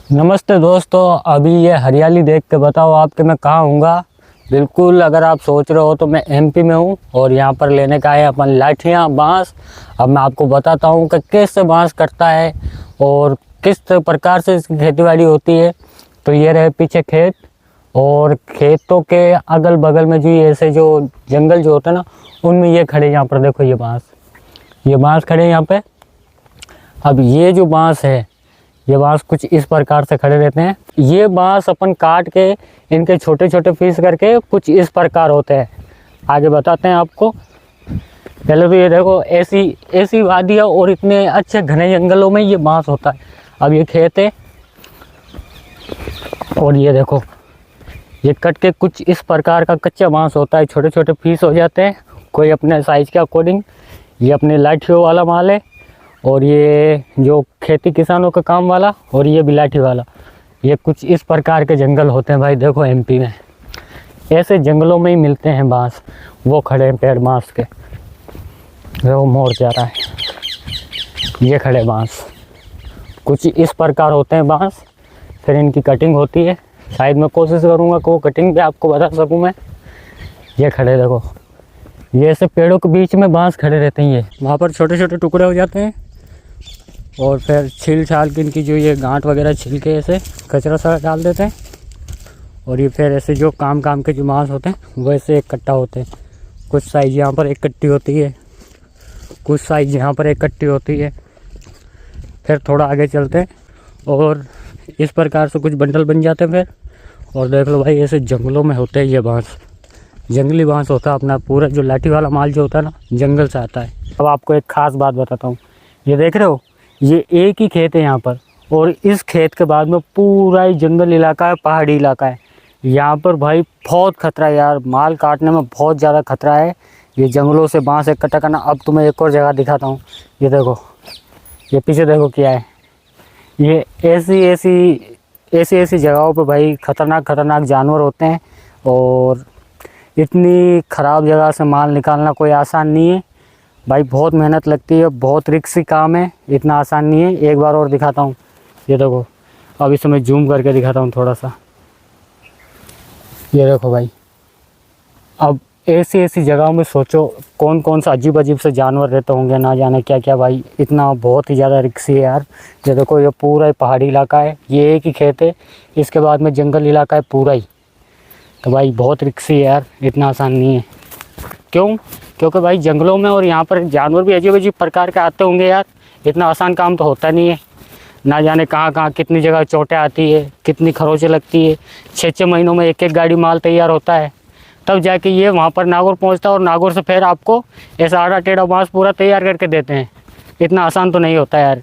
नमस्ते दोस्तों। अभी ये हरियाली देख के बताओ आपके मैं कहाँ हूँगा। बिल्कुल अगर आप सोच रहे हो तो मैं एमपी में हूँ और यहाँ पर लेने का है अपन लाठियाँ बांस। अब मैं आपको बताता हूँ कि कैसे बांस कटता है और किस प्रकार से इसकी खेतीबाड़ी होती है। तो ये रहे पीछे खेत और खेतों के अगल बगल में जो ऐसे जो जंगल जो होता है ना, उनमें ये खड़े यहाँ पर देखो ये बांस खड़े यहाँ पे। अब ये जो बांस है, ये बांस कुछ इस प्रकार से खड़े रहते हैं। ये बांस अपन काट के इनके छोटे छोटे पीस करके कुछ इस प्रकार होते हैं। आगे बताते हैं आपको। पहले तो ये देखो ऐसी वादियाँ और इतने अच्छे घने जंगलों में ये बांस होता है। अब ये खेत है और ये देखो ये कट के कुछ इस प्रकार का कच्चा बांस होता है। छोटे छोटे पीस हो जाते हैं कोई अपने साइज़ के अकॉर्डिंग। ये अपने लाठियों वाला माल है और ये जो खेती किसानों का काम वाला और ये बिलाठी वाला। ये कुछ इस प्रकार के जंगल होते हैं भाई। देखो एमपी में ऐसे जंगलों में ही मिलते हैं बांस। वो खड़े हैं पेड़ बांस के, वो मोड़ जा रहा है। ये खड़े बांस कुछ इस प्रकार होते हैं बांस। फिर इनकी कटिंग होती है। शायद मैं कोशिश करूँगा कि वो कटिंग भी आपको बता सकूँ मैं। ये खड़े देखो, ये ऐसे पेड़ों के बीच में बांस खड़े रहते हैं। ये वहाँ पर छोटे छोटे टुकड़े हो जाते हैं और फिर छील छाल के इनकी जो ये गांठ वगैरह छील के ऐसे कचरा सा डाल देते हैं। और ये फिर ऐसे जो काम के जो बांस होते हैं वैसे इकट्ठा होते हैं। कुछ साइज़ यहाँ पर इकट्ठी होती है, कुछ साइज़ यहाँ पर इकट्ठी होती है। फिर थोड़ा आगे चलते हैं और इस प्रकार से कुछ बंडल बन जाते हैं। फिर और देख लो भाई ऐसे जंगलों में होते हैं ये बांस। जंगली बांस होता है अपना। पूरा जो लाठी वाला माल जो होता है ना, जंगल से आता है। अब आपको एक ख़ास बात बताता हूँ। ये देख रहे हो, ये एक ही खेत है यहाँ पर और इस खेत के बाद में पूरा ही जंगल इलाका है, पहाड़ी इलाका है। यहाँ पर भाई बहुत खतरा है यार, माल काटने में बहुत ज़्यादा खतरा है। ये जंगलों से बांस इकट्ठा करना। अब तुम्हें एक और जगह दिखाता हूँ। ये देखो, ये पीछे देखो क्या है। ये ऐसी जगहों पर भाई खतरनाक जानवर होते हैं और इतनी ख़राब जगह से माल निकालना कोई आसान नहीं है भाई। बहुत मेहनत लगती है, बहुत रिस्की काम है, इतना आसान नहीं है। एक बार और दिखाता हूँ। ये देखो, अब इसे मैं जूम करके दिखाता हूँ थोड़ा सा। ये देखो भाई, अब ऐसी जगहों में सोचो कौन कौन सा अजीब से जानवर रहते होंगे, ना जाने क्या क्या भाई। इतना बहुत ही ज़्यादा रिस्की है यार। ये देखो, ये पूरा ही पहाड़ी इलाका है। ये एक ही खेत है, इसके बाद में जंगल इलाका है पूरा ही। तो भाई बहुत रिस्की है यार, इतना आसान नहीं है। क्यों? क्योंकि भाई जंगलों में और यहाँ पर जानवर भी अजीब प्रकार के आते होंगे यार। इतना आसान काम तो होता नहीं है। ना जाने कहाँ कितनी जगह चोटें आती है, कितनी खरोचें लगती है। 6 महीनों में एक गाड़ी माल तैयार होता है, तब जाके ये वहाँ पर नागौर पहुँचता है और नागौर से फिर आपको ऐसा आड़ा टेढ़ा बांस पूरा तैयार करके देते हैं। इतना आसान तो नहीं होता यार।